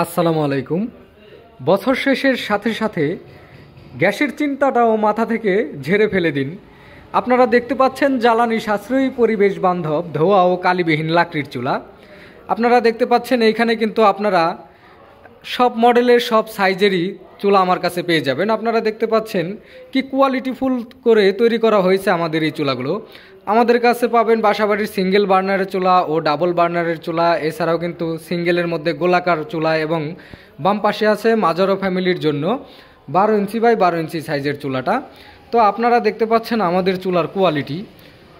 আসসালামু আলাইকুম। বছর শেষের সাথে সাথে গ্যাসের চিন্তাটাও মাথা থেকে ঝেড়ে ফেলে দিন। আপনারা দেখতে পাচ্ছেন জ্বালানি সাশ্রয়ী, পরিবেশ বান্ধব, ধোঁয়া ও কালিবিহীন লাকড়ির চুলা। আপনারা দেখতে পাচ্ছেন এইখানে কিন্তু আপনারা সব মডেলের, সব সাইজেরই চুলা আমার কাছে পেয়ে যাবেন। আপনারা দেখতে পাচ্ছেন কি কোয়ালিটিফুল করে তৈরি করা হয়েছে আমাদের এই চুলাগুলো। আমাদের কাছে পাবেন বাসাবাড়ির সিঙ্গেল বার্নারের চুলা ও ডাবল বার্নারের চুলা, এছাড়াও কিন্তু সিঙ্গেলের মধ্যে গোলাকার চুলা, এবং বাম পাশে আছে মাজারো ফ্যামিলির জন্য 12 ইঞ্চি বাই 12 ইঞ্চি সাইজের চুলাটা। তো আপনারা দেখতে পাচ্ছেন আমাদের চুলার কোয়ালিটি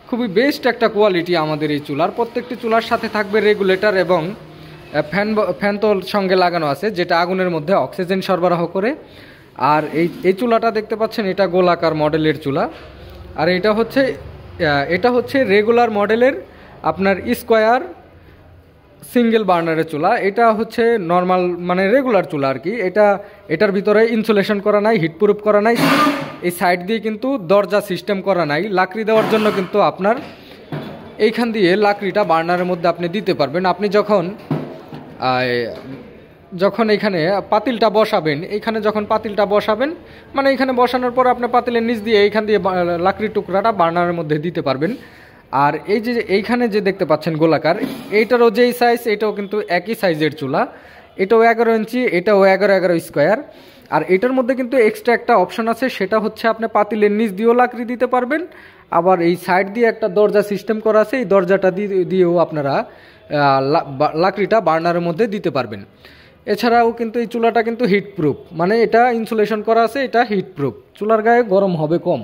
খুবই বেস্ট একটা কোয়ালিটি। আমাদের এই চুলার প্রত্যেকটি চুলার সাথে থাকবে রেগুলেটর এবং ফ্যান তো সঙ্গে লাগানো আছে, যেটা আগুনের মধ্যে অক্সিজেন সরবরাহ করে। আর এই চুলাটা দেখতে পাচ্ছেন, এটা গোলাকার মডেলের চুলা। আর এটা হচ্ছে রেগুলার মডেলের আপনার স্কোয়ার সিঙ্গেল বার্নারের চুলা। এটা হচ্ছে নর্মাল মানে রেগুলার চুলা আর কি। এটার ভিতরে ইনসুলেশন করা নাই, হিটপ্রুফ করা নাই, এই সাইড দিয়ে কিন্তু দরজা সিস্টেম করা নাই। লাকড়ি দেওয়ার জন্য কিন্তু আপনার এইখান দিয়ে লাকড়িটা বার্নারের মধ্যে আপনি দিতে পারবেন। আপনি যখন এখানে পাতিলটা বসাবেন, যখন পাতিলটা বসাবেন মানে এখানে বসানোর পর আপনি পাতিলের নিচ দিয়ে এইখান দিয়ে লাকড়ির টুকরাটা বার্নারের মধ্যে দিতে পারবেন। আর এইখানে যে দেখতে পাচ্ছেন গোলাকার, এইটারও যেই সাইজ, এটাও কিন্তু একই সাইজের চুলা। এটাও 11 ইঞ্চি, এটাও 11 স্কোয়ার। আর এটার মধ্যে কিন্তু এক্সট্রা একটা অপশন আছে, সেটা হচ্ছে আপনি পাতিলের নিচ দিয়েও লাকড়ি দিতে পারবেন। আবার এই সাইড দিয়ে একটা দরজা সিস্টেম করা আছে, এই দরজাটা দিয়েও আপনারা লাকড়িটা বার্নারের মধ্যে দিতে পারবেন। এছাড়াও কিন্তু এই চুলাটা কিন্তু হিটপ্রুফ, মানে এটা ইনসুলেশন করা আছে, এটা হিটপ্রুফ। চুলার গায়ে গরম হবে কম,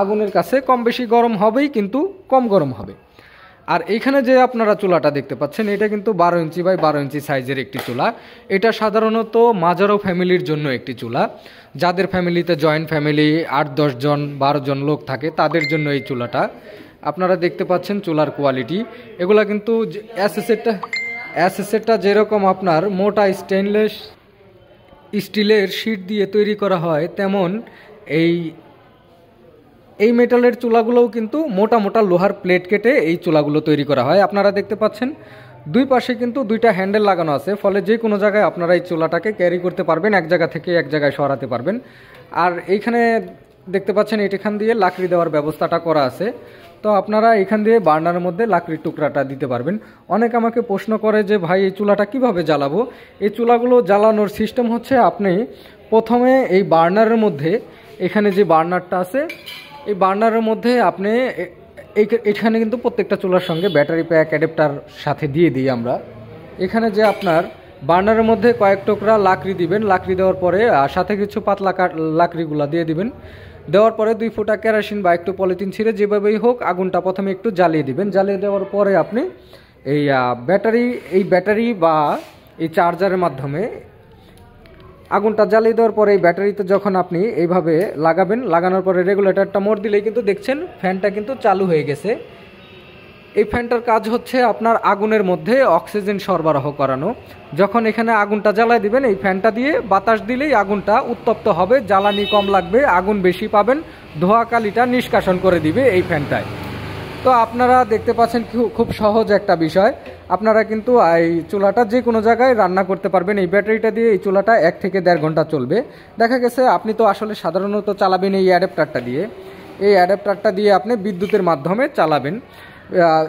আগুনের কাছে কম বেশি গরম হবেই, কিন্তু কম গরম হবে। আর এইখানে যে আপনারা চুলাটা দেখতে পাচ্ছেন, এটা কিন্তু 12 ইঞ্চি বাই 12 ইঞ্চি সাইজের একটি চুলা। এটা সাধারণত মাজারো ফ্যামিলির জন্য একটি চুলা। যাদের ফ্যামিলিতে জয়েন্ট ফ্যামিলি 8-10 জন 12 জন লোক থাকে, তাদের জন্য এই চুলাটা। আপনারা দেখতে পাচ্ছেন চুলার কোয়ালিটি। এগুলা কিন্তু অ্যাসেসেটটা যেরকম আপনার মোটা স্টেনলেস স্টিলের শিট দিয়ে তৈরি করা হয়, তেমন এই মেটালের চুলাগুলোও কিন্তু মোটা মোটা লোহার প্লেট কেটে এই চুলাগুলো তৈরি করা হয়। আপনারা দেখতে পাচ্ছেন দুই পাশে কিন্তু দুইটা হ্যান্ডেল লাগানো আছে, ফলে যে কোনো জায়গায় আপনারা এই চুলাটাকে ক্যারি করতে পারবেন, এক জায়গা থেকে এক জায়গায় সরাতে পারবেন। আর এইখানে দেখতে পাচ্ছেন এখান দিয়ে লাকড়ি দেওয়ার ব্যবস্থাটা করা আছে। তো আপনারা এখান দিয়ে বার্নারের মধ্যে লাকড়ির টুকরাটা দিতে পারবেন। অনেকে আমাকে প্রশ্ন করে যে ভাই এই চুলাটা কিভাবে জ্বালাবো। এই চুলাগুলো জ্বালানোর সিস্টেম হচ্ছে, আপনি প্রথমে এই বার্নারের মধ্যে, এখানে যে বার্নারটা আছে, এই বার্নারের মধ্যে আপনি এখানে কিন্তু প্রত্যেকটা চুলার সঙ্গে ব্যাটারি প্যাক অ্যাডাপ্টার সাথে দিয়ে দিই আমরা। এখানে যে আপনার বার্নারের মধ্যে কয়েক টুকরা লাকড়ি দিবেন, লাকড়ি দেওয়ার পরে সাথে কিছু পাতলা লাকড়িগুলা দিয়ে দিবেন। দেওয়ার পরে 2 ফুটা কেরোসিন বা একটু পলিথিন ছিঁড়ে যেভাবেই হোক আগুনটা প্রথমে একটু জ্বালিয়ে দিবেন। জ্বালিয়ে দেওয়ার পরে আপনি এই ব্যাটারি বা এই চার্জারের মাধ্যমে আগুনটা জ্বালিয়ে দেওয়ার পরে এই ব্যাটারিতে যখন আপনি এইভাবে লাগানোর পরে রেগুলেটরটা মোড় দিলেই কিন্তু দেখছেন ফ্যানটা কিন্তু চালু হয়ে গেছে। এই ফ্যানটার কাজ হচ্ছে আপনার আগুনের মধ্যে অক্সিজেন সরবরাহ করানো। যখন এখানে আগুনটা জ্বালায় দিবেন, এই ফ্যানটা দিয়ে বাতাস দিলেই আগুনটা উত্তপ্ত হবে, জ্বালানি কম লাগবে, আগুন বেশি পাবেন, ধোঁয়া কালিটা নিষ্কাশন করে দিবে এই ফ্যানটায়। তো আপনারা দেখতে পাচ্ছেন খুব সহজ একটা বিষয়। আপনারা কিন্তু এই চুলাটা যে কোনো জায়গায় রান্না করতে পারবেন। এই ব্যাটারিটা দিয়ে এই চুলাটা 1 থেকে 1.5 ঘন্টা চলবে। দেখা গেছে আপনি তো আসলে সাধারণত চালাবেন এই অ্যাডাপ্টারটা দিয়ে। এই অ্যাডাপ্টারটা দিয়ে আপনি বিদ্যুতের মাধ্যমে চালাবেন।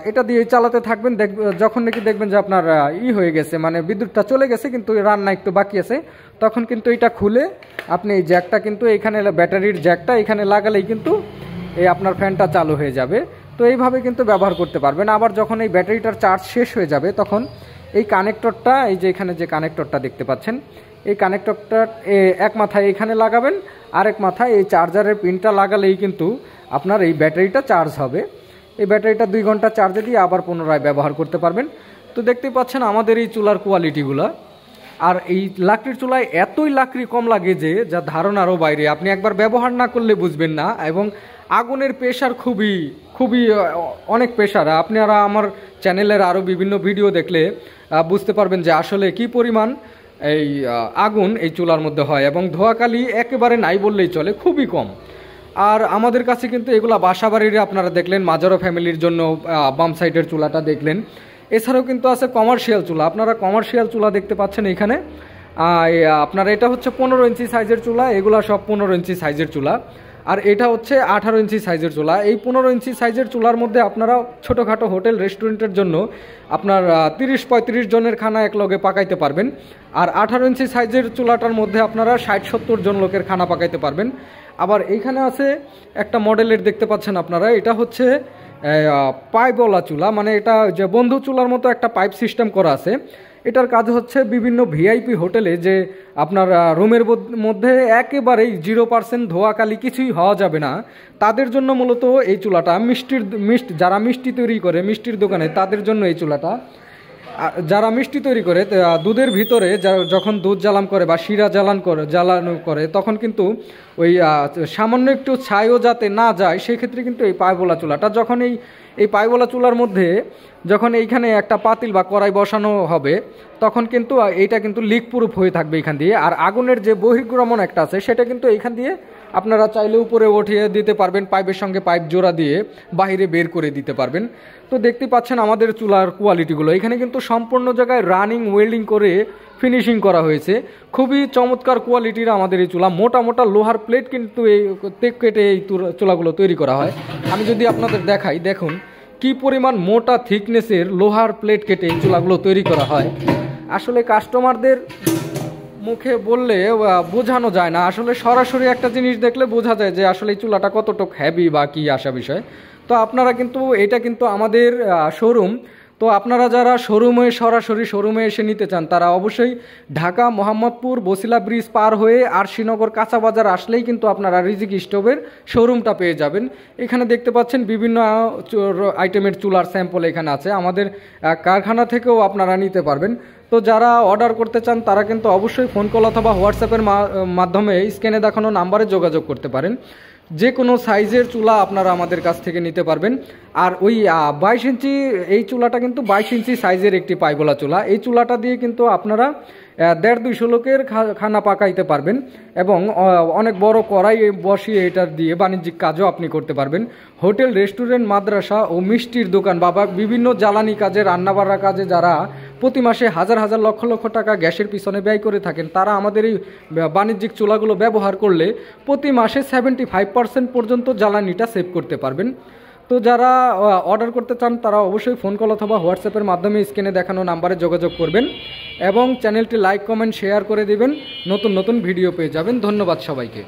এটা দিয়ে চালাতে থাকবেন, যখন নাকি দেখবেন যে আপনার হয়ে গেছে, মানে বিদ্যুৎটা চলে গেছে কিন্তু রান্না একটু বাকি আছে, তখন কিন্তু এটা খুলে আপনি এই জ্যাকটা কিন্তু এখানে, ব্যাটারির জ্যাকটা এখানে লাগালেই কিন্তু এই আপনার ফ্যানটা চালু হয়ে যাবে। তো এইভাবে কিন্তু ব্যবহার করতে পারবেন। আবার যখন এই ব্যাটারিটার চার্জ শেষ হয়ে যাবে, তখন এই কানেক্টরটা, এই যে এখানে যে কানেক্টরটা দেখতে পাচ্ছেন, এই কানেক্টরটা এক মাথায় এখানে লাগাবেন, আরেক মাথায় এই চার্জারের পিনটা লাগালেই কিন্তু আপনার এই ব্যাটারিটা চার্জ হবে। এই ব্যাটারিটা 2 ঘন্টা চার্জে দিয়ে আবার পুনরায় ব্যবহার করতে পারবেন। তো দেখতেই পাচ্ছেন আমাদের এই চুলার কোয়ালিটিগুলো। আর এই লাকড়ির চুলায় এতই লাকড়ি কম লাগে যে যা ধারণারও বাইরে, আপনি একবার ব্যবহার না করলে বুঝবেন না। এবং আগুনের প্রেশার খুবই অনেক প্রেশার। আপনারা আমার চ্যানেলের আরও বিভিন্ন ভিডিও দেখলে বুঝতে পারবেন যে আসলে কি পরিমাণ এই আগুন এই চুলার মধ্যে হয়, এবং ধোঁয়াকালি একেবারে নাই বললেই চলে, খুবই কম। আর আমাদের কাছে কিন্তু এগুলা বাসাবাড়ির আপনারা দেখলেন, মাজারো ফ্যামিলির জন্য বাম সাইডের চুলাটা দেখলেন, এছাড়াও কিন্তু আছে কমার্শিয়াল চুলা, আপনারা কমার্শিয়াল চুলা দেখতে পাচ্ছেন এখানে। আপনার এটা হচ্ছে 15 ইঞ্চি সাইজের চুলা, এগুলা সব 15 ইঞ্চি সাইজের চুলা। আর এটা হচ্ছে 18 ইঞ্চি সাইজের চুলা। এই 15 ইঞ্চি সাইজের চুলার মধ্যে আপনারা ছোটোখাটো হোটেল রেস্টুরেন্টের জন্য আপনার 30-35 জনের খানা একলগে পাকাইতে পারবেন। আর 18 ইঞ্চি সাইজের চুলাটার মধ্যে আপনারা 60-70 জন লোকের খানা পাকাইতে পারবেন। আবার এইখানে আছে একটা মডেলের দেখতে পাচ্ছেন আপনারা, এটা হচ্ছে পাইপওয়ালা চুলা, মানে এটা যে বন্ধু চুলার মতো একটা পাইপ সিস্টেম করা আছে। এটার কাজ হচ্ছে বিভিন্ন ভিআইপি হোটেলে যে আপনার রুমের মধ্যে একেবারেই 0% ধোয়াকালি কিছুই হওয়া যাবে না, তাদের জন্য মূলত এই চুলাটা। যারা মিষ্টি তৈরি করে মিষ্টির দোকানে, তাদের জন্য এই চুলাটা। যারা মিষ্টি তৈরি করে দুধের ভিতরে যখন দুধ জ্বালান করে বা শিরা জ্বালানো করে তখন কিন্তু ওই সামান্য একটু ছাইও যাতে না যায়, সেক্ষেত্রে কিন্তু এই পাইপওয়ালা চুলাটা, যখন এই পাইপওয়ালা চুলার মধ্যে যখন এইখানে একটা পাতিল বা কড়াই বসানো হবে, তখন কিন্তু এইটা কিন্তু লিক প্রুফ হয়ে থাকবে এখান দিয়ে। আর আগুনের যে বহির্গমন একটা আছে, সেটা কিন্তু এইখান দিয়ে আপনারা চাইলে উপরে উঠিয়ে দিতে পারবেন, পাইপের সঙ্গে পাইপ জোড়া দিয়ে বাইরে বের করে দিতে পারবেন। তো দেখতে পাচ্ছেন আমাদের চুলার কোয়ালিটিগুলো, এখানে কিন্তু সম্পূর্ণ জায়গায় রানিং ওয়েল্ডিং করে ফিনিশিং করা হয়েছে। খুবই চমৎকার কোয়ালিটির আমাদের এই চুলা। মোটা মোটা লোহার প্লেট কিন্তু কেটে এই চুলাগুলো তৈরি করা হয়। আমি যদি আপনাদের দেখাই, দেখুন কি পরিমাণ মোটা থিকনেসের লোহার প্লেট কেটে এই চুলাগুলো তৈরি করা হয়। আসলে কাস্টমারদের মুখে বললে বোঝানো যায় না, আসলে সরাসরি একটা জিনিস দেখলে বোঝা যায় যে আসলে এই চুলাটা কতটুকু হ্যাভি বা কী আসা বিষয়। তো আপনারা কিন্তু এটা কিন্তু আমাদের শোরুম, তো আপনারা যারা সরাসরি শোরুমে এসে নিতে চান, তারা অবশ্যই ঢাকা মোহাম্মদপুর বসিলা ব্রিজ পার হয়ে আরশিনগর কাঁচা বাজার আসলেই কিন্তু আপনারা রিজিক স্টোভের শোরুমটা পেয়ে যাবেন। এখানে দেখতে পাচ্ছেন বিভিন্ন আইটেমের চুলার স্যাম্পল এখানে আছে, আমাদের কারখানা থেকেও আপনারা নিতে পারবেন। তো যারা অর্ডার করতে চান তারা কিন্তু অবশ্যই ফোন কল অথবা হোয়াটসঅ্যাপের মাধ্যমে স্ক্রিনে দেখানো নাম্বারে যোগাযোগ করতে পারেন। যে কোনো সাইজের চুলা আপনারা আমাদের কাছ থেকে নিতে পারবেন। আর ওই 22 ইঞ্চি এই চুলাটা কিন্তু 22 ইঞ্চি সাইজের একটি পাইপওয়ালা চুলা। এই চুলাটা দিয়ে কিন্তু আপনারা 150-200 লোকের খানা পাকাইতে পারবেন এবং অনেক বড় কড়াই বসিয়ে এটা দিয়ে বাণিজ্যিক কাজও আপনি করতে পারবেন। হোটেল, রেস্টুরেন্ট, মাদ্রাসা ও মিষ্টির দোকান বা বিভিন্ন জ্বালানি কাজে, রান্নাবাড়া কাজে যারা প্রতি মাসে হাজার হাজার লক্ষ লক্ষ টাকা গ্যাসের পিছনে ব্যয় করে থাকেন, তারা আমাদের এই বাণিজ্যিক চুলাগুলো ব্যবহার করলে প্রতি মাসে 75% পর্যন্ত জ্বালানিটা সেভ করতে পারবেন। তো যারা অর্ডার করতে চান তারা অবশ্যই ফোন কল অথবা হোয়াটসঅ্যাপের মাধ্যমে স্ক্রিনে দেখানো নাম্বারে যোগাযোগ করবেন এবং চ্যানেলটি লাইক, কমেন্ট, শেয়ার করে দিবেন। নতুন নতুন ভিডিও পেয়ে যাবেন। ধন্যবাদ সবাইকে।